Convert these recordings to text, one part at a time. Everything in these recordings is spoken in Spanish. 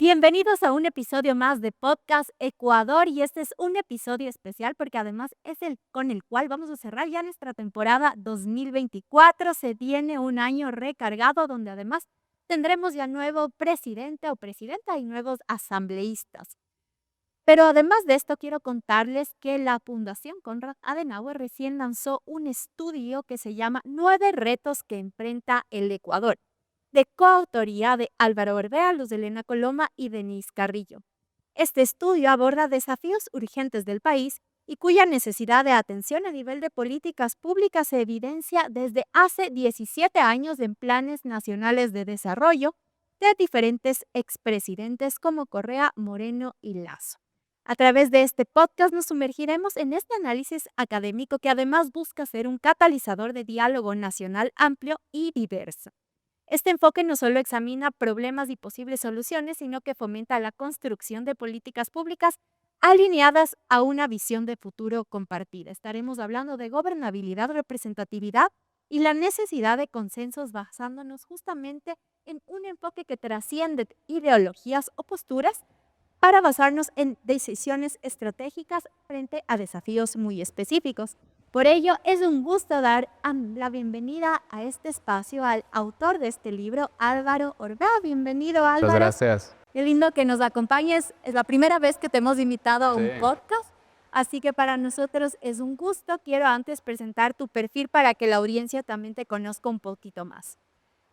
Bienvenidos a un episodio más de Podcast Ecuador y este es un episodio especial porque además es el con el cual vamos a cerrar ya nuestra temporada 2024. Se viene un año recargado donde además tendremos ya nuevo presidente o presidenta y nuevos asambleístas. Pero además de esto, quiero contarles que la Fundación Konrad Adenauer recién lanzó un estudio que se llama 9 retos que enfrenta el Ecuador, de coautoría de Álvaro Orbea, Luz Helena Coloma y Denise Carrillo. Este estudio aborda desafíos urgentes del país y cuya necesidad de atención a nivel de políticas públicas se evidencia desde hace 17 años en planes nacionales de desarrollo de diferentes expresidentes como Correa, Moreno y Lasso. A través de este podcast nos sumergiremos en este análisis académico que además busca ser un catalizador de diálogo nacional amplio y diverso. Este enfoque no solo examina problemas y posibles soluciones, sino que fomenta la construcción de políticas públicas alineadas a una visión de futuro compartida. Estaremos hablando de gobernabilidad, representatividad y la necesidad de consensos basándonos justamente en un enfoque que trasciende ideologías o posturas para basarnos en decisiones estratégicas frente a desafíos muy específicos. Por ello, es un gusto dar la bienvenida a este espacio al autor de este libro, Álvaro Orbea. Bienvenido, Muchas Álvaro. gracias. Qué lindo que nos acompañes. Es la primera vez que te hemos invitado a un Sí. podcast, así que para nosotros es un gusto. Quiero antes presentar tu perfil para que la audiencia también te conozca un poquito más.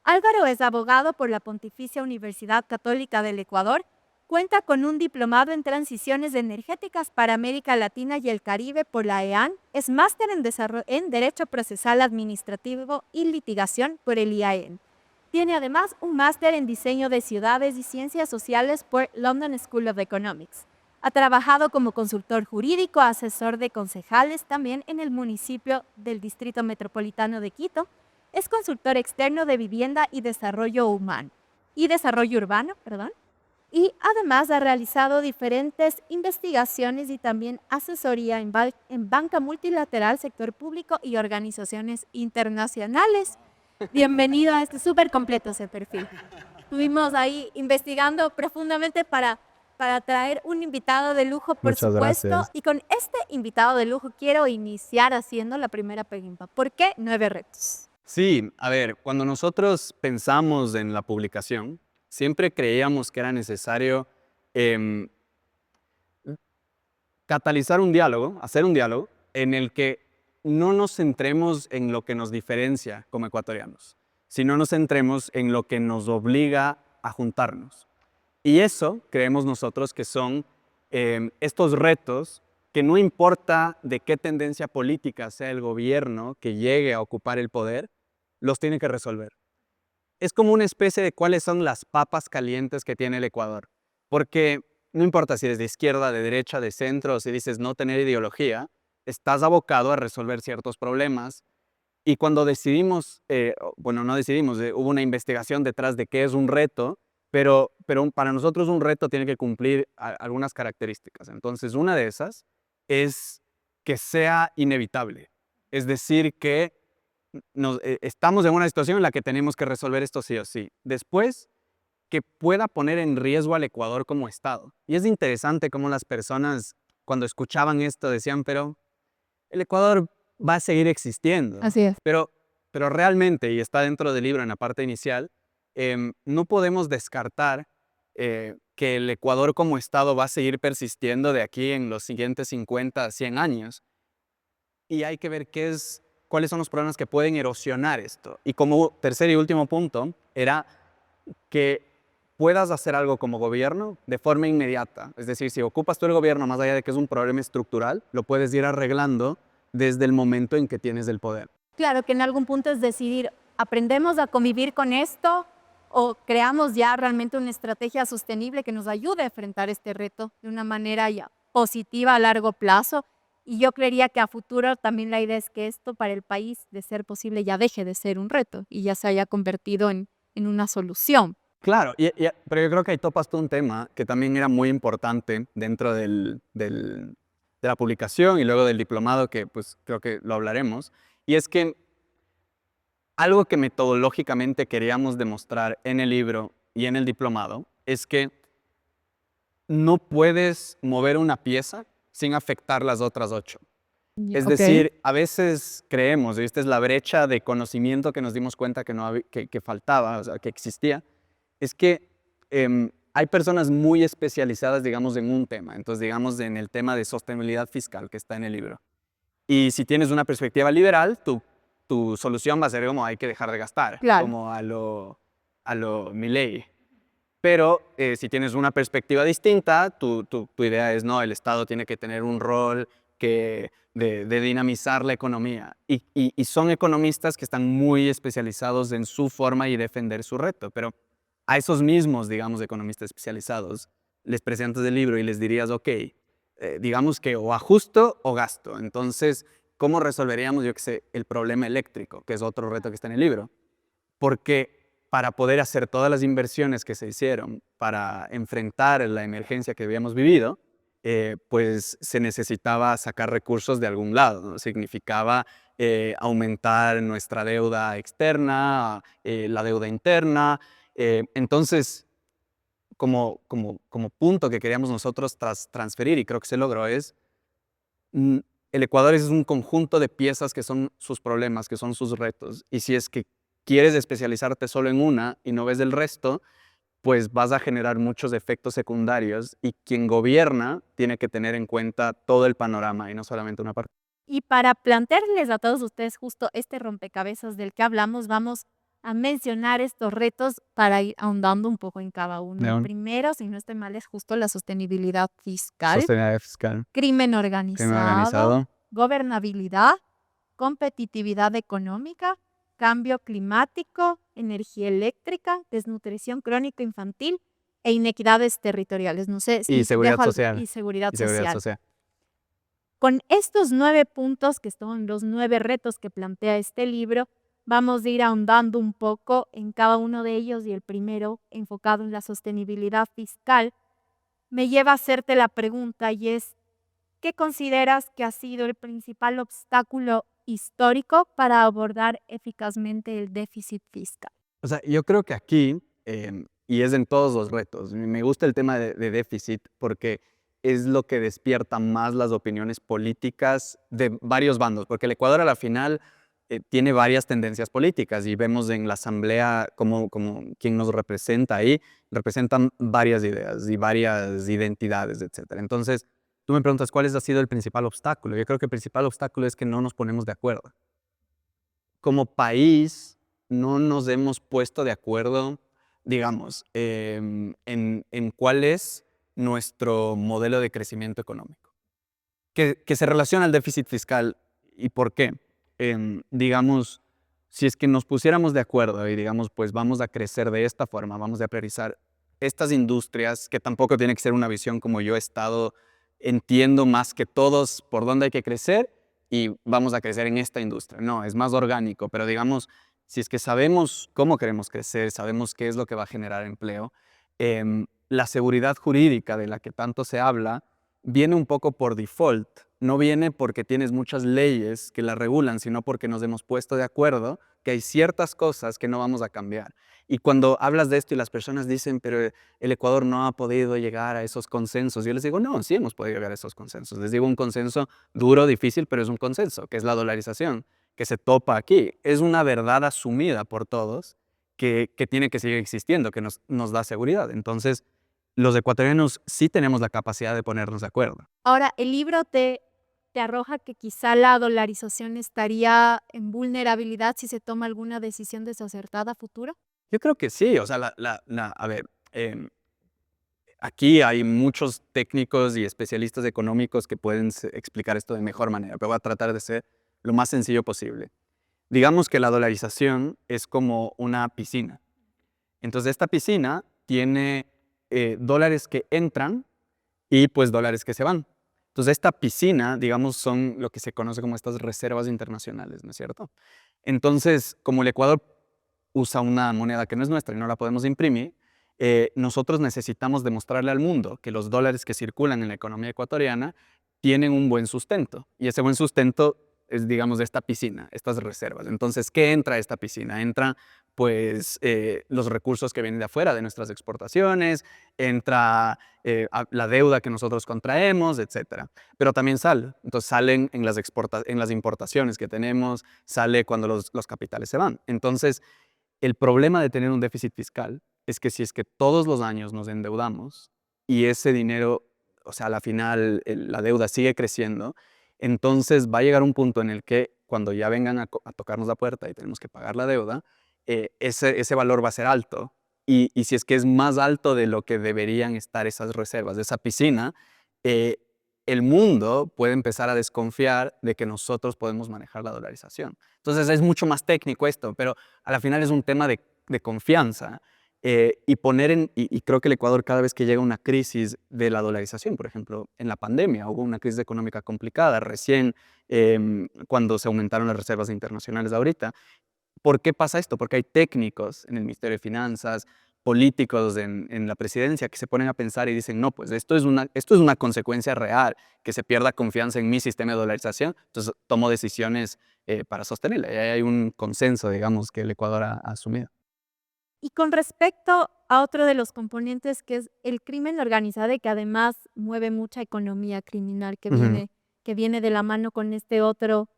Álvaro es abogado por la Pontificia Universidad Católica del Ecuador. Cuenta con un diplomado en transiciones energéticas para América Latina y el Caribe por la EAN. Es máster en Derecho Procesal Administrativo y Litigación por el IAEN. Tiene además un máster en Diseño de Ciudades y Ciencias Sociales por London School of Economics. Ha trabajado como consultor jurídico, asesor de concejales también en el municipio del Distrito Metropolitano de Quito. Es consultor externo de vivienda y desarrollo urbano. Y además ha realizado diferentes investigaciones y también asesoría en banca multilateral, sector público y organizaciones internacionales. Bienvenido a este súper completo ese perfil. Estuvimos ahí investigando profundamente para traer un invitado de lujo, por Muchas supuesto. gracias. Y con este invitado de lujo quiero iniciar haciendo la primera pregunta. ¿Por qué 9 retos? Sí, a ver, cuando nosotros pensamos en la publicación, siempre creíamos que era necesario em, catalizar un diálogo, hacer un diálogo en el que no nos centremos en lo que nos diferencia como ecuatorianos, sino nos centremos en lo que nos obliga a juntarnos. Y eso creemos nosotros que son estos retos que no importa de qué tendencia política sea el gobierno que llegue a ocupar el poder, los tiene que resolver. Es como una especie de cuáles son las papas calientes que tiene el Ecuador. Porque no importa si eres de izquierda, de derecha, de centro, o si dices no tener ideología, estás abocado a resolver ciertos problemas. Y cuando decidimos, no decidimos, hubo una investigación detrás de qué es un reto, pero para nosotros un reto tiene que cumplir algunas características. Entonces, una de esas es que sea inevitable. Es decir, que estamos en una situación en la que tenemos que resolver esto sí o sí. Después, que pueda poner en riesgo al Ecuador como Estado. Y es interesante cómo las personas, cuando escuchaban esto, decían, pero el Ecuador va a seguir existiendo. Así es. Pero realmente, y está dentro del libro en la parte inicial, no podemos descartar que el Ecuador como Estado va a seguir persistiendo de aquí en los siguientes 50 a 100 años. Y hay que ver cuáles son los problemas que pueden erosionar esto. Y como tercer y último punto, era que puedas hacer algo como gobierno de forma inmediata. Es decir, si ocupas tú el gobierno, más allá de que es un problema estructural, lo puedes ir arreglando desde el momento en que tienes el poder. Claro que en algún punto es decidir, ¿aprendemos a convivir con esto o creamos ya realmente una estrategia sostenible que nos ayude a enfrentar este reto de una manera ya positiva a largo plazo? Y yo creería que a futuro también la idea es que esto para el país, de ser posible, ya deje de ser un reto y ya se haya convertido en una solución. Claro, pero yo creo que ahí topas tú un tema que también era muy importante dentro de la publicación y luego del diplomado, que pues creo que lo hablaremos, y es que algo que metodológicamente queríamos demostrar en el libro y en el diplomado es que no puedes mover una pieza sin afectar las otras 8. Es Ok. decir, a veces creemos, y esta es la brecha de conocimiento que nos dimos cuenta que, que faltaba, o sea, que existía, es que hay personas muy especializadas, digamos, en un tema. Entonces, digamos, en el tema de sostenibilidad fiscal que está en el libro. Y si tienes una perspectiva liberal, tu solución va a ser como hay que dejar de gastar, Claro. como a lo Milei. Pero si tienes una perspectiva distinta, tu idea es, no, el Estado tiene que tener un rol de dinamizar la economía. Y son economistas que están muy especializados en su forma y defender su reto. Pero a esos mismos, digamos, economistas especializados, les presentas el libro y les dirías, ok, digamos que o ajusto o gasto. Entonces, ¿cómo resolveríamos, yo qué sé, el problema eléctrico, que es otro reto que está en el libro? Porque para poder hacer todas las inversiones que se hicieron para enfrentar la emergencia que habíamos vivido, pues se necesitaba sacar recursos de algún lado, ¿no? Significaba aumentar nuestra deuda externa, la deuda interna. Entonces, como punto que queríamos nosotros transferir, y creo que se logró, es mm, el Ecuador es un conjunto de piezas que son sus problemas, que son sus retos. Y si es que quieres especializarte solo en una y no ves el resto, pues vas a generar muchos efectos secundarios y quien gobierna tiene que tener en cuenta todo el panorama y no solamente una parte. Y para plantearles a todos ustedes justo este rompecabezas del que hablamos, vamos a mencionar estos retos para ir ahondando un poco en cada uno. El León, primero, si no estoy mal, es justo la sostenibilidad fiscal, sostenibilidad fiscal, crimen crimen organizado, organizado. gobernabilidad, competitividad económica, cambio climático, energía eléctrica, desnutrición crónica infantil e inequidades territoriales. No sé Y si seguridad dejo algo, social. y seguridad Y seguridad social. social. Con estos 9 puntos, que son los 9 retos que plantea este libro, vamos a ir ahondando un poco en cada uno de ellos y el primero, enfocado en la sostenibilidad fiscal, me lleva a hacerte la pregunta y es, ¿qué consideras que ha sido el principal obstáculo histórico para abordar eficazmente el déficit fiscal? O sea, yo creo que aquí, y es en todos los retos, me gusta el tema de déficit porque es lo que despierta más las opiniones políticas de varios bandos, porque el Ecuador a la final tiene varias tendencias políticas y vemos en la asamblea como quien nos representa ahí, representan varias ideas y varias identidades, etcétera. Entonces, tú me preguntas, ¿cuál ha sido el principal obstáculo? Yo creo que el principal obstáculo es que no nos ponemos de acuerdo. Como país, no nos hemos puesto de acuerdo, digamos, en cuál es nuestro modelo de crecimiento económico, que se relaciona al déficit fiscal. ¿Y por qué? Digamos, si es que nos pusiéramos de acuerdo y digamos, pues vamos a crecer de esta forma, vamos a priorizar estas industrias, que tampoco tiene que ser una visión como yo he estado, entiendo más que todos por dónde hay que crecer y vamos a crecer en esta industria. No, es más orgánico, pero digamos, si es que sabemos cómo queremos crecer, sabemos qué es lo que va a generar empleo, la seguridad jurídica de la que tanto se habla viene un poco por default. No viene porque tienes muchas leyes que la regulan, sino porque nos hemos puesto de acuerdo que hay ciertas cosas que no vamos a cambiar. Y cuando hablas de esto y las personas dicen, pero el Ecuador no ha podido llegar a esos consensos, yo les digo, no, sí hemos podido llegar a esos consensos. Les digo un consenso duro, difícil, pero es un consenso, que es la dolarización, que se topa aquí. Es una verdad asumida por todos que tiene que seguir existiendo, que nos da seguridad. Entonces, los ecuatorianos sí tenemos la capacidad de ponernos de acuerdo. Ahora, el libro te arroja que quizá la dolarización estaría en vulnerabilidad si se toma alguna decisión desacertada a futuro. Yo creo que sí, o sea, a ver, aquí hay muchos técnicos y especialistas económicos que pueden explicar esto de mejor manera, pero voy a tratar de ser lo más sencillo posible. Digamos que la dolarización es como una piscina. Entonces, esta piscina tiene dólares que entran y pues dólares que se van. Entonces, esta piscina, digamos, son lo que se conoce como estas reservas internacionales, ¿no es cierto? Entonces, como el Ecuador usa una moneda que no es nuestra y no la podemos imprimir, nosotros necesitamos demostrarle al mundo que los dólares que circulan en la economía ecuatoriana tienen un buen sustento. Y ese buen sustento es, digamos, de esta piscina, estas reservas. Entonces, ¿qué entra a esta piscina? Entra pues los recursos que vienen de afuera, de nuestras exportaciones, entra la deuda que nosotros contraemos, etcétera. Pero también sale. Entonces salen en las importaciones que tenemos, sale cuando los capitales se van. Entonces, el problema de tener un déficit fiscal es que si es que todos los años nos endeudamos y ese dinero, o sea, a la final la deuda sigue creciendo, entonces va a llegar un punto en el que cuando ya vengan a tocarnos la puerta y tenemos que pagar la deuda, ese valor va a ser alto. Y si es que es más alto de lo que deberían estar esas reservas de esa piscina, eh, el mundo puede empezar a desconfiar de que nosotros podemos manejar la dolarización. Entonces es mucho más técnico esto, pero a la final es un tema de confianza. Y creo que el Ecuador, cada vez que llega una crisis de la dolarización, por ejemplo, en la pandemia hubo una crisis económica complicada, recién cuando se aumentaron las reservas internacionales ahorita. ¿Por qué pasa esto? Porque hay técnicos en el Ministerio de Finanzas, políticos en la presidencia que se ponen a pensar y dicen, no, pues esto es una consecuencia real, que se pierda confianza en mi sistema de dolarización, entonces tomo decisiones para sostenerla. Y ahí hay un consenso, digamos, que el Ecuador ha asumido. Y con respecto a otro de los componentes que es el crimen organizado y que además mueve mucha economía criminal Ujú. que viene de la mano con este otro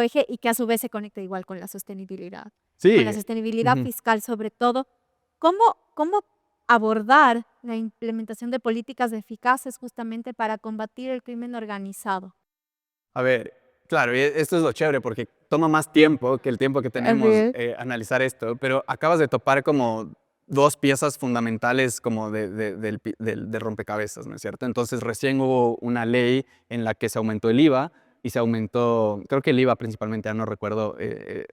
eje y que a su vez se conecta igual con la Sí. sostenibilidad Ujú. fiscal sobre todo. ¿Cómo abordar la implementación de políticas eficaces justamente para combatir el crimen organizado? A ver, claro, y esto es lo chévere porque toma más tiempo que el tiempo que Así tenemos es. analizar esto, pero acabas de topar como dos piezas fundamentales como del rompecabezas, ¿no es cierto? Entonces recién hubo una ley en la que se aumentó el IVA y se aumentó, creo que el IVA principalmente, ya no recuerdo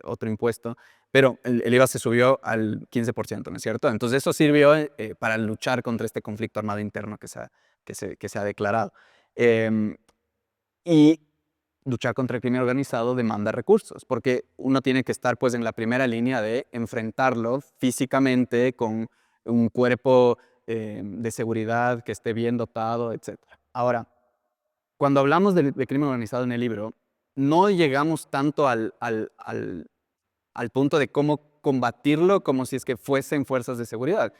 otro impuesto, pero el IVA se subió al 15%, ¿no es cierto? Entonces eso sirvió para luchar contra este conflicto armado interno que se ha declarado. Em, y luchar contra el crimen organizado demanda recursos, porque uno tiene que estar pues en la primera línea de enfrentarlo físicamente con un cuerpo de seguridad que esté bien dotado, etcétera. Ahora, cuando hablamos de crimen organizado en el libro, no llegamos tanto al punto de cómo combatirlo como si es que fuesen fuerzas de seguridad.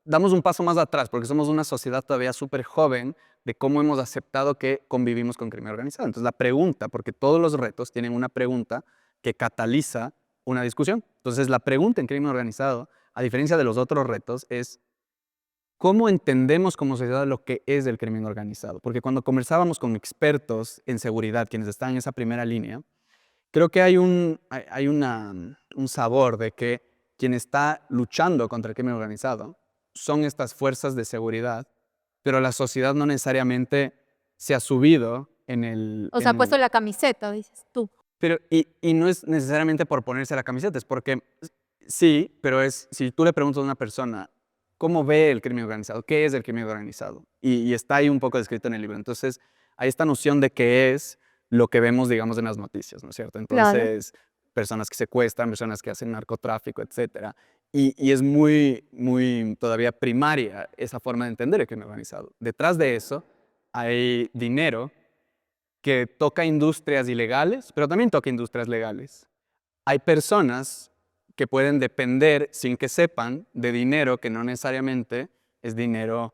Damos un paso más atrás porque somos una sociedad todavía súper joven de cómo hemos aceptado que convivimos con crimen organizado. Entonces la pregunta, porque todos los retos tienen una pregunta que cataliza una discusión. Entonces la pregunta en crimen organizado, a diferencia de los otros retos, es ¿cómo entendemos como sociedad lo que es el crimen organizado? Porque cuando conversábamos con expertos en seguridad, quienes están en esa primera línea, creo que hay un sabor de que quien está luchando contra el crimen organizado son estas fuerzas de seguridad, pero la sociedad no necesariamente se ha subido en el... O sea, ha puesto la camiseta, dices tú. y no es necesariamente por ponerse la camiseta, es porque sí, pero si tú le preguntas a una persona, ¿cómo ve el crimen organizado? ¿Qué es el crimen organizado? Y está ahí un poco descrito en el libro. Entonces, hay esta noción de qué es lo que vemos, digamos, en las noticias, ¿no es cierto? Claro. Entonces, personas que secuestran, personas que hacen narcotráfico, etcétera. Y es muy, muy todavía primaria esa forma de entender el crimen organizado. Detrás de eso hay dinero que toca industrias ilegales, pero también toca industrias legales. Hay personas que pueden depender, sin que sepan, de dinero que no necesariamente es dinero,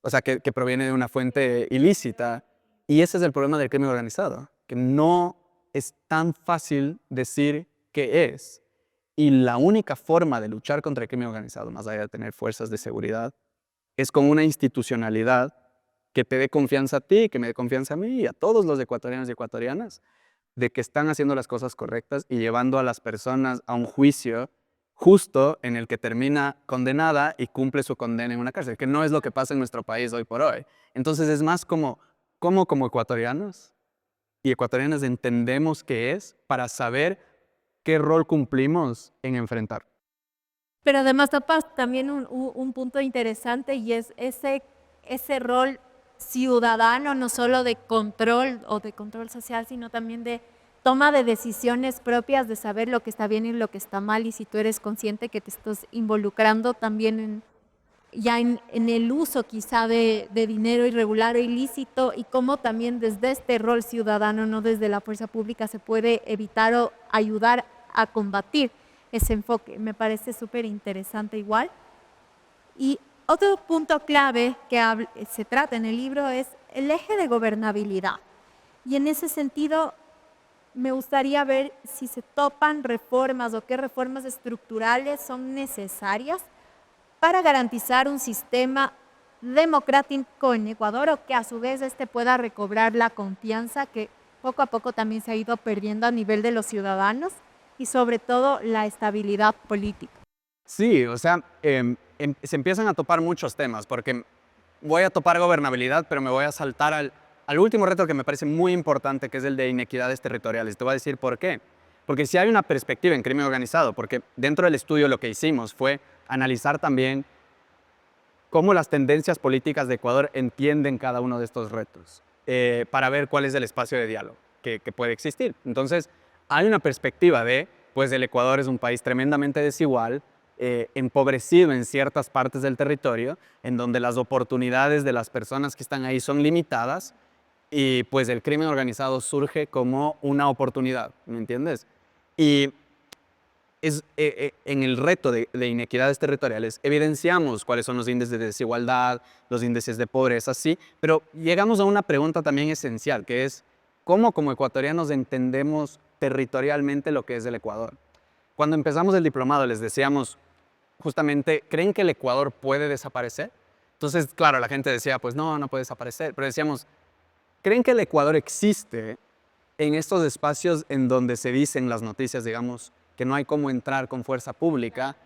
o sea, que proviene de una fuente ilícita. Y ese es el problema del crimen organizado, que no es tan fácil decir qué es. Y la única forma de luchar contra el crimen organizado, más allá de tener fuerzas de seguridad, es con una institucionalidad que te dé confianza a ti, que me dé confianza a mí y a todos los ecuatorianos y ecuatorianas, de que están haciendo las cosas correctas y llevando a las personas a un juicio justo en el que termina condenada y cumple su condena en una cárcel, que no es lo que pasa en nuestro país hoy por hoy. Entonces es más como ecuatorianos y ecuatorianas entendemos qué es para saber qué rol cumplimos en enfrentar. Pero además topas también un punto interesante y es ese rol ciudadano, no solo de control o de control social, sino también de toma de decisiones propias, de saber lo que está bien y lo que está mal, y si tú eres consciente que te estás involucrando también en el uso quizá de dinero irregular o ilícito, y cómo también desde este rol ciudadano, no desde la fuerza pública, se puede evitar o ayudar a combatir ese enfoque. Me parece súper interesante igual. Y otro punto clave que se trata en el libro es el eje de gobernabilidad. Y en ese sentido, me gustaría ver si se topan reformas o qué reformas estructurales son necesarias para garantizar un sistema democrático en Ecuador o que a su vez este pueda recobrar la confianza que poco a poco también se ha ido perdiendo a nivel de los ciudadanos y sobre todo la estabilidad política. Sí, o sea, se empiezan a topar muchos temas, porque voy a topar gobernabilidad, pero me voy a saltar al último reto que me parece muy importante, que es el de inequidades territoriales. Te voy a decir por qué. Porque si hay una perspectiva en crimen organizado, porque dentro del estudio lo que hicimos fue analizar también cómo las tendencias políticas de Ecuador entienden cada uno de estos retos, para ver cuál es el espacio de diálogo que puede existir. Entonces, hay una perspectiva de, pues el Ecuador es un país tremendamente desigual, empobrecido en ciertas partes del territorio, en donde las oportunidades de las personas que están ahí son limitadas, y pues el crimen organizado surge como una oportunidad, ¿me entiendes? Y en el reto de inequidades territoriales evidenciamos cuáles son los índices de desigualdad, los índices de pobreza, sí, pero llegamos a una pregunta también esencial, que es cómo como ecuatorianos entendemos territorialmente lo que es el Ecuador. Cuando empezamos el diplomado les decíamos justamente, ¿creen que el Ecuador puede desaparecer? Entonces, claro, la gente decía, pues no, no puede desaparecer, pero decíamos, ¿creen que el Ecuador existe en estos espacios en donde se dicen las noticias, digamos, que no hay cómo entrar con fuerza pública?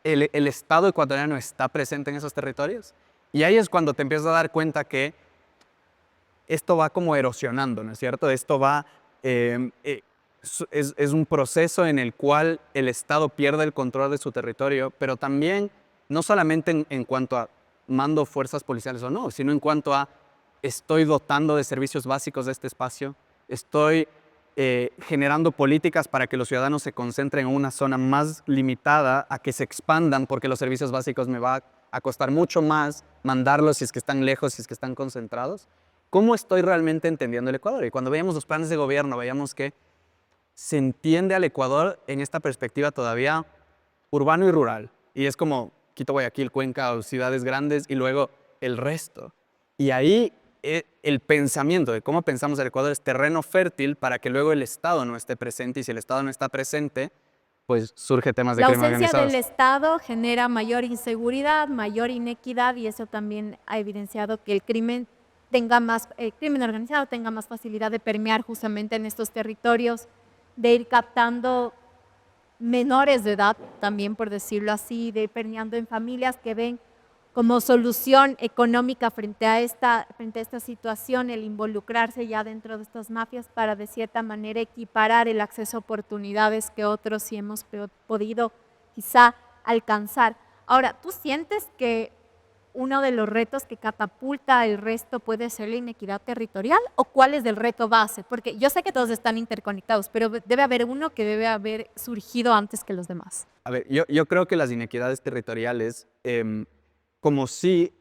¿El Estado ecuatoriano está presente en esos territorios? Y ahí es cuando te empiezas a dar cuenta que esto va como erosionando, ¿no es cierto? Esto va, es un proceso en el cual el Estado pierde el control de su territorio, pero también no solamente en cuanto a mando fuerzas policiales o no, sino en cuanto a estoy dotando de servicios básicos de este espacio, estoy generando políticas para que los ciudadanos se concentren en una zona más limitada a que se expandan, porque los servicios básicos me va a costar mucho más mandarlos si es que están lejos, si es que están concentrados. ¿Cómo estoy realmente entendiendo el Ecuador? Y cuando veíamos los planes de gobierno, veíamos que se entiende al Ecuador en esta perspectiva todavía urbano y rural. Y es como Quito, Guayaquil, Cuenca o ciudades grandes y luego el resto. Y ahí el pensamiento de cómo pensamos el Ecuador es terreno fértil para que luego el Estado no esté presente. Y si el Estado no está presente, pues surge temas de La crimen ausencia organizado. del Estado genera mayor inseguridad, mayor inequidad y eso también ha evidenciado que el crimen el crimen organizado tenga más facilidad de permear justamente en estos territorios, de ir captando menores de edad, también por decirlo así, de ir permeando en familias que ven como solución económica frente a esta situación, el involucrarse ya dentro de estas mafias para de cierta manera equiparar el acceso a oportunidades que otros sí hemos podido quizá alcanzar. Ahora, ¿tú sientes que uno de los retos que catapulta el resto puede ser la inequidad territorial o cuál es el reto base? Porque yo sé que todos están interconectados, pero debe haber uno que debe haber surgido antes que los demás. A ver, yo creo que las inequidades territoriales, como sí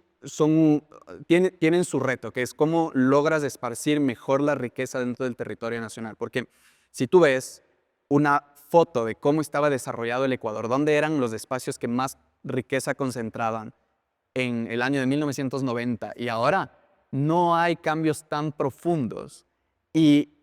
tienen su reto, que es cómo logras esparcir mejor la riqueza dentro del territorio nacional. Porque si tú ves una foto de cómo estaba desarrollado el Ecuador, dónde eran los espacios que más riqueza concentraban en el año de 1990 y ahora, no hay cambios tan profundos. Y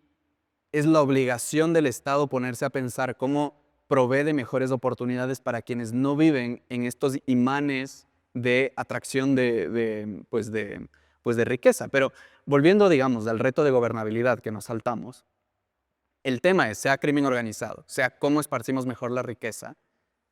es la obligación del Estado ponerse a pensar cómo provee de mejores oportunidades para quienes no viven en estos imanes de atracción de riqueza. Pero volviendo, digamos, al reto de gobernabilidad que nos saltamos, el tema es, sea crimen organizado, sea cómo esparcimos mejor la riqueza,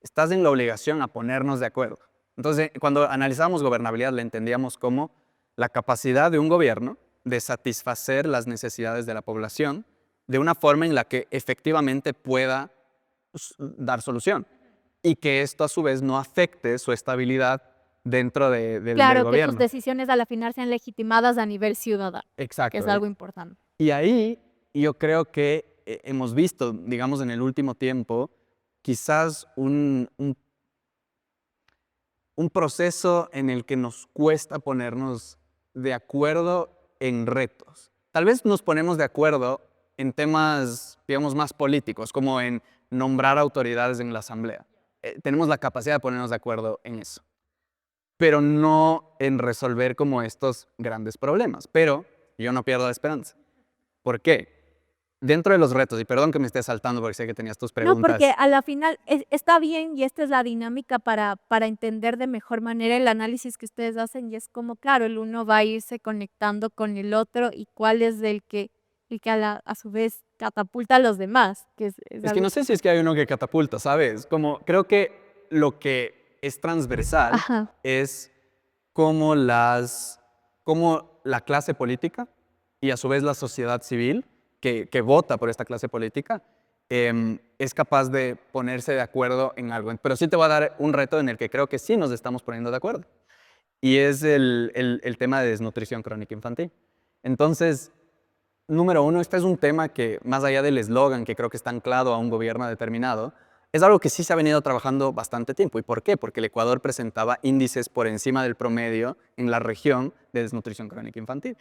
estás en la obligación a ponernos de acuerdo. Entonces, cuando analizamos gobernabilidad, la entendíamos como la capacidad de un gobierno de satisfacer las necesidades de la población de una forma en la que efectivamente pueda dar solución y que esto a su vez no afecte su estabilidad dentro del Claro, que sus gobierno. decisiones al final sean legitimadas a nivel ciudadano, que Exacto. es algo importante. Y ahí yo creo que hemos visto, digamos, en el último tiempo, quizás un proceso en el que nos cuesta ponernos de acuerdo en retos. Tal vez nos ponemos de acuerdo en temas digamos, más políticos, como en nombrar autoridades en la asamblea. Tenemos la capacidad de ponernos de acuerdo en eso, pero no en resolver como estos grandes problemas. Pero yo no pierdo la esperanza. ¿Por qué? Dentro de los retos, y perdón que me esté saltando porque sé que tenías tus No, preguntas. porque a la final está bien y esta es la dinámica para entender de mejor manera el análisis que ustedes hacen y es como, claro, el uno va a irse conectando con el otro y cuál es el que a su vez catapulta a los demás, que es Es que algo. no sé si es que hay uno que catapulta, ¿sabes? Como creo que lo que es transversal Ajá. es cómo la clase política y a su vez la sociedad civil que vota por esta clase política es capaz de ponerse de acuerdo en algo. Pero sí te voy a dar un reto en el que creo que sí nos estamos poniendo de acuerdo. Y es el tema de desnutrición crónica infantil. Entonces, número uno, este es un tema que, más allá del eslogan que creo que está anclado a un gobierno determinado, es algo que sí se ha venido trabajando bastante tiempo. ¿Y por qué? Porque el Ecuador presentaba índices por encima del promedio en la región de desnutrición crónica infantil.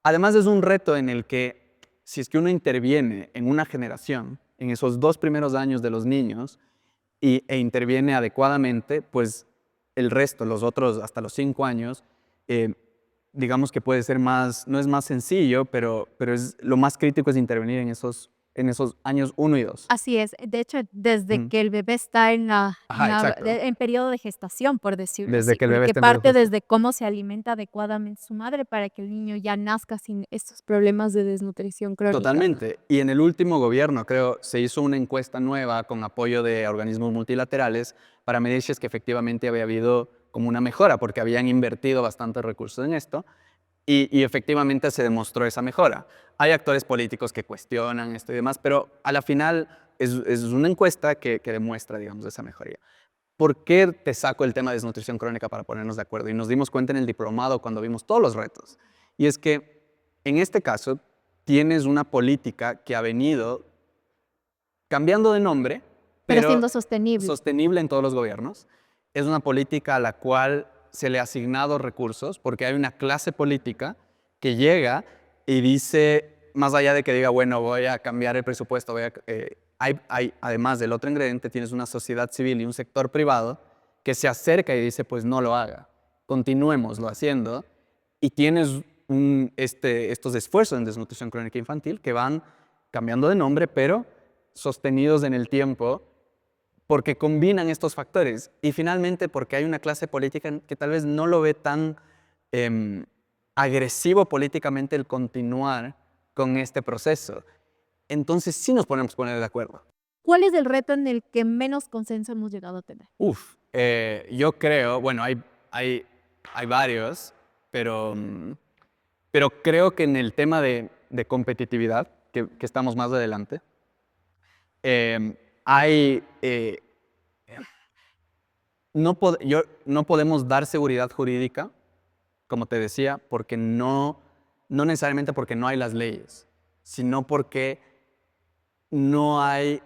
Además, es un reto en el que, si es que uno interviene en una generación, en esos 2 primeros años de los niños, e interviene adecuadamente, pues el resto, los otros hasta los 5 años, digamos que puede ser más, no es más sencillo, pero es, lo más crítico es intervenir en esos años 1 y 2. Así es. De hecho, desde Mm. que el bebé está Ajá, exacto. en periodo de gestación, por decirlo Desde así, que el bebé porque esté en periodo parte gestacional. desde cómo se alimenta adecuadamente su madre para que el niño ya nazca sin estos problemas de desnutrición crónica. Totalmente. Y en el último gobierno, creo, se hizo una encuesta nueva con apoyo de organismos multilaterales para medir si es que efectivamente había habido como una mejora, porque habían invertido bastantes recursos en esto. Y efectivamente se demostró esa mejora. Hay actores políticos que cuestionan esto y demás, pero a la final es una encuesta que demuestra, digamos, esa mejoría. ¿Por qué te saco el tema de desnutrición crónica para ponernos de acuerdo? Y nos dimos cuenta en el diplomado cuando vimos todos los retos. Y es que en este caso tienes una política que ha venido cambiando de nombre, Pero pero siendo sostenible. sostenible en todos los gobiernos. Es una política a la cual se le ha asignado recursos porque hay una clase política que llega y dice, más allá de que diga, bueno, voy a cambiar el presupuesto, además del otro ingrediente, tienes una sociedad civil y un sector privado que se acerca y dice, pues no lo haga, continuémoslo haciendo, y tienes estos esfuerzos en desnutrición crónica infantil que van cambiando de nombre, pero sostenidos en el tiempo, porque combinan estos factores y finalmente porque hay una clase política que tal vez no lo ve tan agresivo políticamente el continuar con este proceso. Entonces sí nos ponemos a poner de acuerdo. ¿Cuál es el reto en el que menos consenso hemos llegado a tener? Yo creo, bueno, hay varios, pero creo que en el tema de competitividad, que estamos más adelante, hay, no podemos dar seguridad jurídica, como te decía, porque no necesariamente porque no hay las leyes, sino porque no hay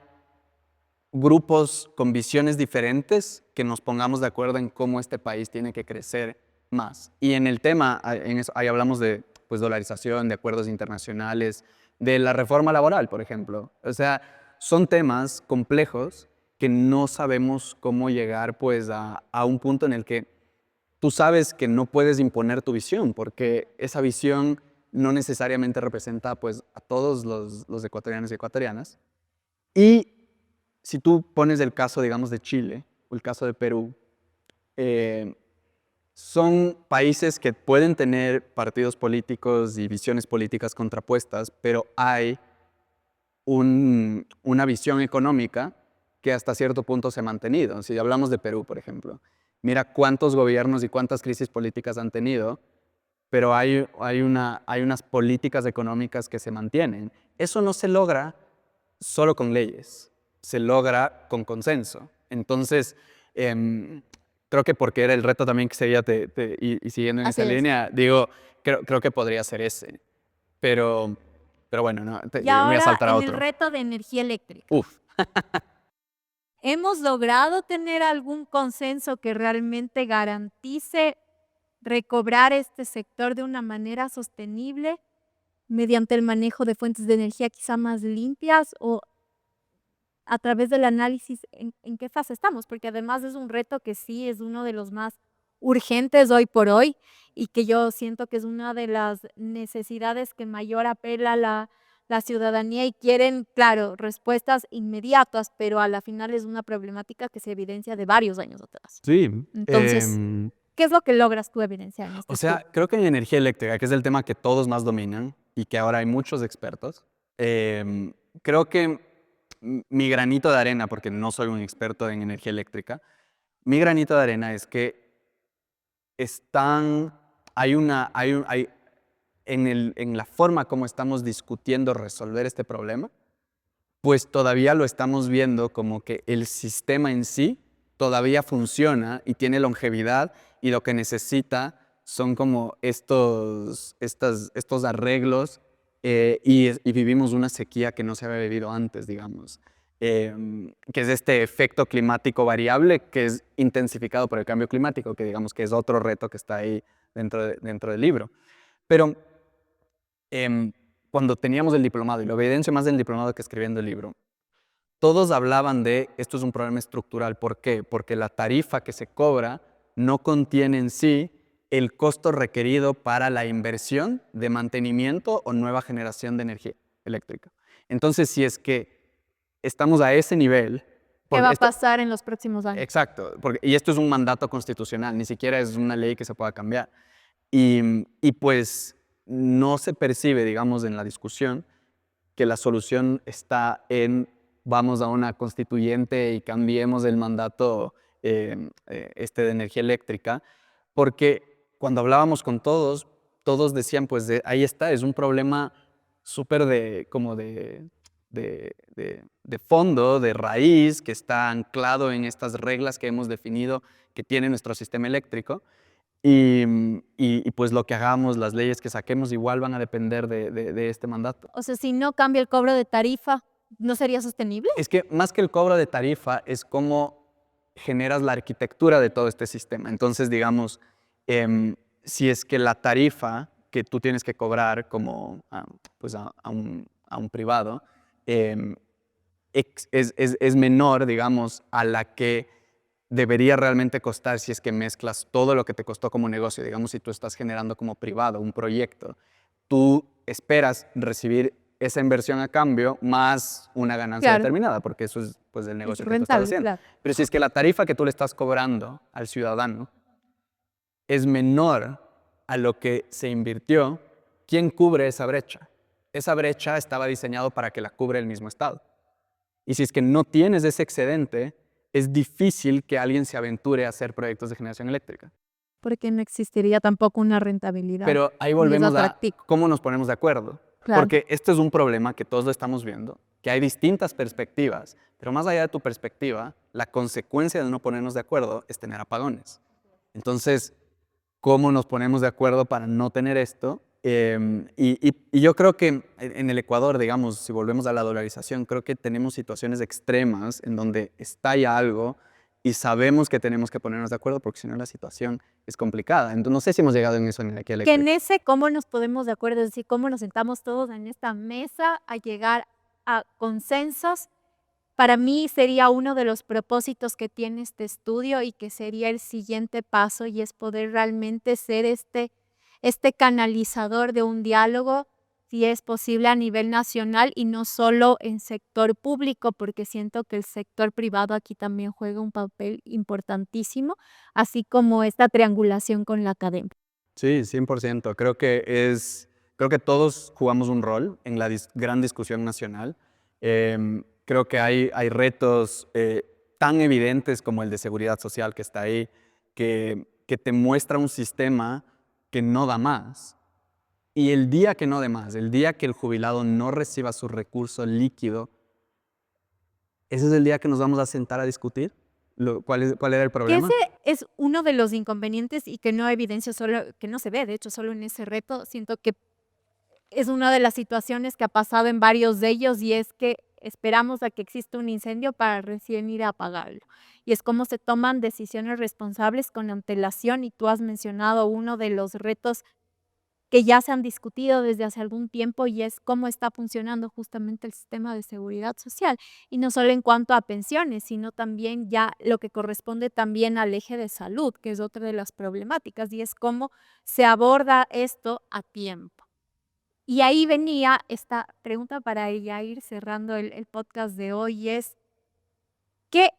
grupos con visiones diferentes que nos pongamos de acuerdo en cómo este país tiene que crecer más. Y en el tema, ahí hablamos de pues, dolarización, de acuerdos internacionales, de la reforma laboral, por ejemplo. O sea, son temas complejos que no sabemos cómo llegar pues, a un punto en el que tú sabes que no puedes imponer tu visión, porque esa visión no necesariamente representa pues, a todos los ecuatorianos y ecuatorianas. Y si tú pones el caso, digamos, de Chile o el caso de Perú, son países que pueden tener partidos políticos y visiones políticas contrapuestas, pero hay una visión económica que hasta cierto punto se ha mantenido. Si hablamos de Perú, por ejemplo, mira cuántos gobiernos y cuántas crisis políticas han tenido, pero hay unas políticas económicas que se mantienen. Eso no se logra solo con leyes, se logra con consenso. Entonces, creo que porque era el reto también que seguía y siguiendo en Así esa es. línea, digo, creo que podría ser ese. Pero bueno, no, Y me voy a ahora saltar a en el otro. reto de energía eléctrica. Uf, ¿Hemos logrado tener algún consenso que realmente garantice recobrar este sector de una manera sostenible? mediante el manejo de fuentes de energía quizá más limpias o a través del análisis en qué fase estamos, porque además es un reto que sí es uno de los más urgentes hoy por hoy y que yo siento que es una de las necesidades que mayor apela la ciudadanía y quieren, claro, respuestas inmediatas, pero a la final es una problemática que se evidencia de varios años atrás. Sí, Entonces, ¿qué es lo que logras tú evidenciar en este o estudio? sea, creo que en energía eléctrica, que es el tema que todos más dominan y que ahora hay muchos expertos, creo que mi granito de arena, porque no soy un experto en energía eléctrica, mi granito de arena es que están, hay una, hay, un- hay- en la forma como estamos discutiendo resolver este problema, pues todavía lo estamos viendo como que el sistema en sí todavía funciona y tiene longevidad y lo que necesita son como estos arreglos y vivimos una sequía que no se había vivido antes, digamos, que es este efecto climático variable que es intensificado por el cambio climático, que digamos que es otro reto que está ahí dentro del libro. Pero cuando teníamos el diplomado, y lo evidencio más del diplomado que escribiendo el libro, todos hablaban de esto es un problema estructural. ¿Por qué? Porque la tarifa que se cobra no contiene en sí el costo requerido para la inversión de mantenimiento o nueva generación de energía eléctrica. Entonces, si es que estamos a ese nivel, ¿Qué porque va a pasar en los próximos años? exacto, y esto es un mandato constitucional, ni siquiera es una ley que se pueda cambiar. Y pues no se percibe, digamos, en la discusión que la solución está en vamos a una constituyente y cambiemos el mandato de energía eléctrica, porque cuando hablábamos con todos, todos decían, pues ahí está, es un problema súper de fondo, de raíz, que está anclado en estas reglas que hemos definido que tiene nuestro sistema eléctrico. Pues lo que hagamos, las leyes que saquemos, igual van a depender de este mandato. O sea, si no cambia el cobro de tarifa, ¿no sería sostenible? Es que más que el cobro de tarifa, es cómo generas la arquitectura de todo este sistema. Entonces, digamos, si es que la tarifa que tú tienes que cobrar como pues a un privado es menor, digamos, a la que debería realmente costar si es que mezclas todo lo que te costó como negocio. Digamos, si tú estás generando como privado un proyecto, tú esperas recibir esa inversión a cambio más una ganancia Claro, determinada, porque eso es pues el es negocio que tú estás rentable, haciendo. claro. Pero si es que la tarifa que tú le estás cobrando al ciudadano es menor a lo que se invirtió, ¿quién cubre esa brecha? Esa brecha estaba diseñado para que la cubre el mismo Estado. Y si es que no tienes ese excedente, es difícil que alguien se aventure a hacer proyectos de generación eléctrica. Porque no existiría tampoco una rentabilidad, Pero ahí ni es volvemos a atractivo. cómo nos ponemos de acuerdo. Claro. Porque este es un problema que todos lo estamos viendo, que hay distintas perspectivas, pero más allá de tu perspectiva, la consecuencia de no ponernos de acuerdo es tener apagones. Entonces, ¿cómo nos ponemos de acuerdo para no tener esto? Y yo creo que en el Ecuador, digamos, si volvemos a la dolarización, creo que tenemos situaciones extremas en donde estalla algo y sabemos que tenemos que ponernos de acuerdo porque si no la situación es complicada. Entonces, no sé si hemos llegado en eso en energía Que en eléctrica. ese cómo nos podemos de acuerdo, es decir, cómo nos sentamos todos en esta mesa a llegar a consensos, para mí sería uno de los propósitos que tiene este estudio y que sería el siguiente paso y es poder realmente ser este canalizador de un diálogo, si es posible a nivel nacional y no solo en sector público, porque siento que el sector privado aquí también juega un papel importantísimo, así como esta triangulación con la academia. Sí, 100%. Creo que todos jugamos un rol en la gran discusión nacional. Creo que hay retos tan evidentes como el de seguridad social que está ahí, que te muestra un sistema que no da más. Y el día que no dé más, el día que el jubilado no reciba su recurso líquido, ese es el día que nos vamos a sentar a discutir cuál era el Que problema. ese es uno de los inconvenientes y que no evidencia solo, que no se ve, de hecho, solo en ese reto. Siento que es una de las situaciones que ha pasado en varios de ellos y es que esperamos a que exista un incendio para recién ir a apagarlo. Y es como se toman decisiones responsables con antelación y tú has mencionado uno de los retos que ya se han discutido desde hace algún tiempo y es cómo está funcionando justamente el sistema de seguridad social. Y no solo en cuanto a pensiones, sino también ya lo que corresponde también al eje de salud, que es otra de las problemáticas, y es cómo se aborda esto a tiempo. Y ahí venía esta pregunta para ya ir cerrando el podcast de hoy, es ¿qué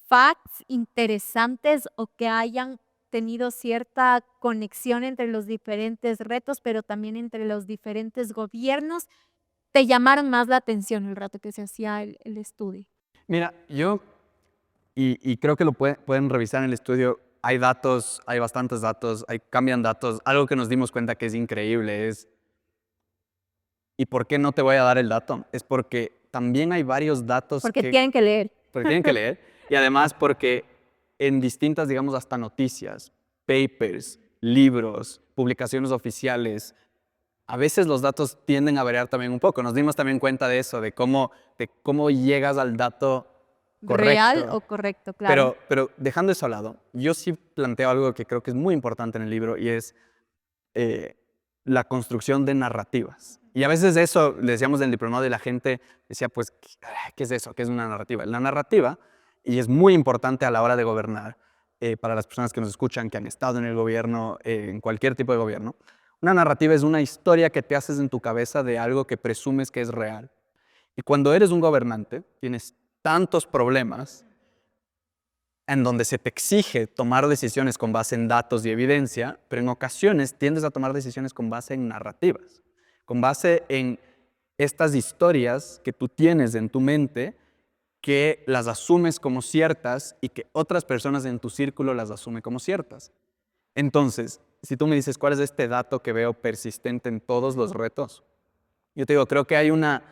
facts interesantes o que hayan tenido cierta conexión entre los diferentes retos, pero también entre los diferentes gobiernos, te llamaron más la atención el rato que se hacía el estudio? Mira, y creo que lo pueden revisar en el estudio, hay datos, hay bastantes datos, cambian datos. Algo que nos dimos cuenta que es increíble es, ¿y por qué no te voy a dar el dato? Es porque también hay varios datos Porque tienen que leer. porque tienen que leer, y además porque en distintas, digamos, hasta noticias, papers, libros, publicaciones oficiales, a veces los datos tienden a variar también un poco. Nos dimos también cuenta de eso, de cómo llegas al dato Real correcto. o correcto, claro. Pero dejando eso al lado, yo sí planteo algo que creo que es muy importante en el libro y es eh, la construcción de narrativas. Y a veces eso, le decíamos en el diplomado y la gente decía, pues, ¿qué es eso? ¿Qué es una narrativa? La narrativa, y es muy importante a la hora de gobernar, para las personas que nos escuchan, que han estado en el gobierno, en cualquier tipo de gobierno, una narrativa es una historia que te haces en tu cabeza de algo que presumes que es real. Y cuando eres un gobernante, tienes tantos problemas en donde se te exige tomar decisiones con base en datos y evidencia, pero en ocasiones tiendes a tomar decisiones con base en narrativas, con base en estas historias que tú tienes en tu mente, que las asumes como ciertas y que otras personas en tu círculo las asumen como ciertas. Entonces, si tú me dices cuál es este dato que veo persistente en todos los retos, yo te digo, creo que hay una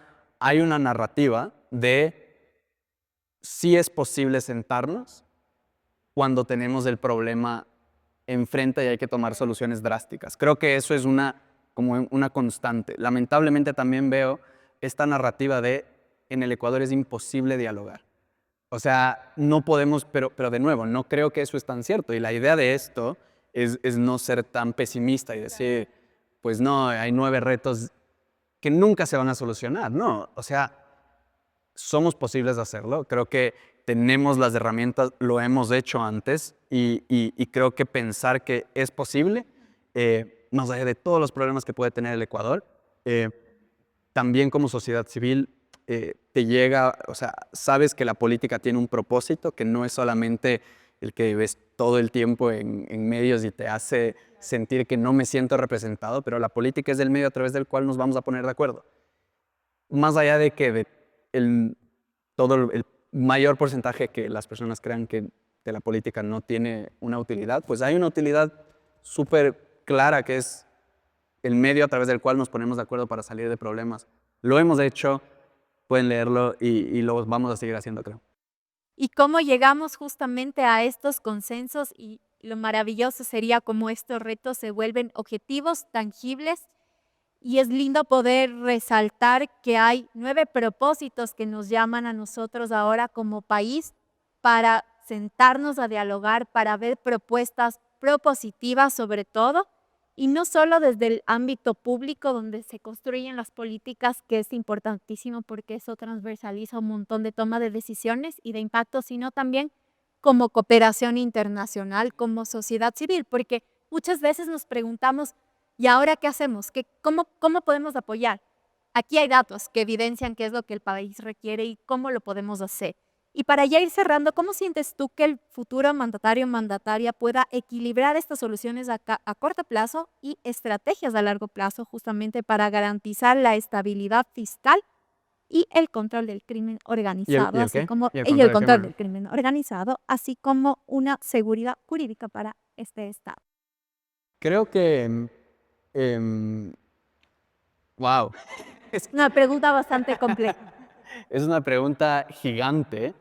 narrativa de si es posible sentarnos cuando tenemos el problema enfrente y hay que tomar soluciones drásticas. Creo que eso es como una constante. Lamentablemente también veo esta narrativa de en el Ecuador es imposible dialogar. O sea, no podemos, pero de nuevo, no creo que eso es tan cierto. Y la idea de esto es no ser tan pesimista y decir, pues no, hay 9 retos que nunca se van a solucionar. No, o sea, somos posibles de hacerlo. Creo que tenemos las herramientas, lo hemos hecho antes y creo que pensar que es posible, más allá de todos los problemas que puede tener el Ecuador, también como sociedad civil te llega, o sea, sabes que la política tiene un propósito, que no es solamente el que ves todo el tiempo en medios y te hace sentir que no me siento representado, pero la política es el medio a través del cual nos vamos a poner de acuerdo. Más allá de que todo el mayor porcentaje que las personas crean que de la política no tiene una utilidad, pues hay una utilidad súper clara que es el medio a través del cual nos ponemos de acuerdo para salir de problemas. Lo hemos hecho, pueden leerlo y lo vamos a seguir haciendo, creo. Y cómo llegamos justamente a estos consensos y lo maravilloso sería cómo estos retos se vuelven objetivos tangibles y es lindo poder resaltar que hay 9 propósitos que nos llaman a nosotros ahora como país para sentarnos a dialogar, para ver propuestas propositivas sobre todo, y no solo desde el ámbito público donde se construyen las políticas, que es importantísimo porque eso transversaliza un montón de toma de decisiones y de impacto, sino también como cooperación internacional, como sociedad civil, porque muchas veces nos preguntamos, ¿y ahora qué hacemos? ¿Cómo podemos apoyar? Aquí hay datos que evidencian qué es lo que el país requiere y cómo lo podemos hacer. Y para ya ir cerrando, ¿cómo sientes tú que el futuro mandatario o mandataria pueda equilibrar estas soluciones a corto plazo y estrategias a largo plazo justamente para garantizar la estabilidad fiscal y el control del crimen organizado, ¿Y el así qué? como ¿Y el y el control del control crimen? del crimen organizado, así como una seguridad jurídica para este Estado? Creo que, em, wow, es, Una pregunta bastante compleja. es una pregunta gigante,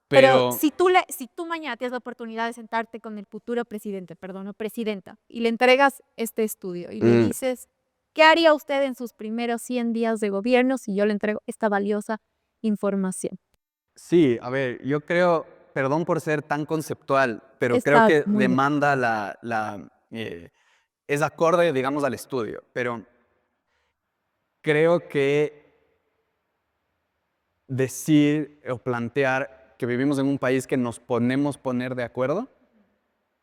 Pero pero si tú mañana tienes la oportunidad de sentarte con el futuro presidente, perdón, o presidenta, y le entregas este estudio y le mm, dices, ¿qué haría usted en sus primeros 100 días de gobierno si yo le entrego esta valiosa información? sí, a ver, yo creo, perdón por ser tan conceptual, pero creo Está que muy bien. demanda es acorde, digamos, al estudio, pero creo que decir o plantear que vivimos en un país que nos podemos poner de acuerdo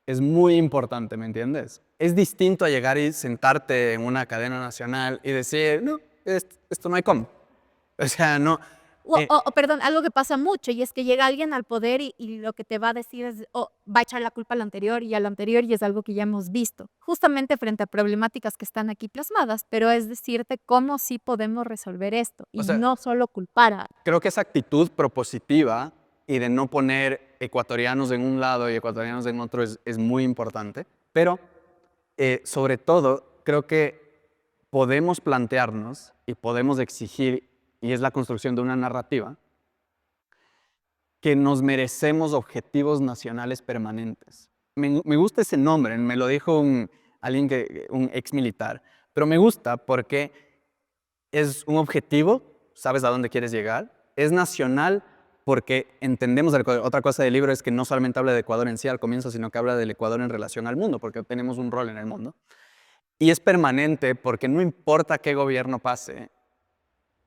es muy importante, ¿me entiendes? Es distinto a llegar y sentarte en una cadena nacional y decir, no, esto no hay cómo. O sea, no. Perdón, algo que pasa mucho y es que llega alguien al poder y lo que te va a decir es, va a echar la culpa al anterior y al anterior y es algo que ya hemos visto, justamente frente a problemáticas que están aquí plasmadas, pero es decirte cómo sí podemos resolver esto y O sea, no solo culpar a... creo que esa actitud propositiva y de no poner ecuatorianos en un lado y ecuatorianos en otro es muy importante, pero sobre todo creo que podemos plantearnos y podemos exigir, y es la construcción de una narrativa, que nos merecemos objetivos nacionales permanentes. Me gusta ese nombre, me lo dijo un ex militar, pero me gusta porque es un objetivo, sabes a dónde quieres llegar, es nacional porque entendemos, otra cosa del libro es que no solamente habla de Ecuador en sí al comienzo, sino que habla del Ecuador en relación al mundo, porque tenemos un rol en el mundo. Y es permanente porque no importa qué gobierno pase,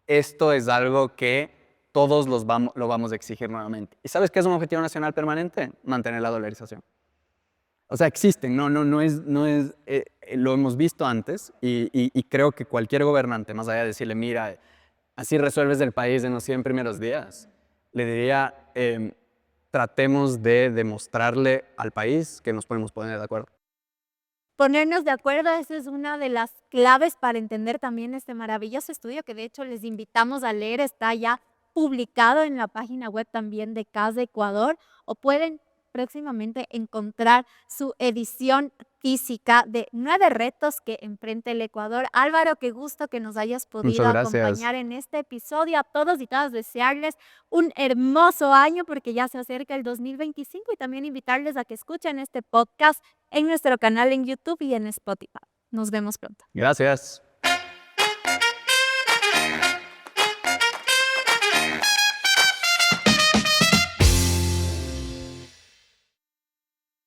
esto es algo que todos lo vamos a exigir nuevamente. ¿Y sabes qué es un objetivo nacional permanente? Mantener la dolarización. O sea, existen, no es, lo hemos visto antes y creo que cualquier gobernante, más allá de decirle, mira, así resuelves el país en los 100 primeros días, le diría, tratemos de demostrarle al país que nos podemos poner de acuerdo. Ponernos de acuerdo, esa es una de las claves para entender también este maravilloso estudio que de hecho les invitamos a leer, está ya publicado en la página web también de Casa Ecuador o pueden próximamente encontrar su edición física de 9 retos que enfrenta el Ecuador. Álvaro, qué gusto que nos hayas podido Muchas gracias. acompañar en este episodio. A todos y todas desearles un hermoso año porque ya se acerca el 2025 y también invitarles a que escuchen este podcast en nuestro canal en YouTube y en Spotify. Nos vemos pronto. Gracias.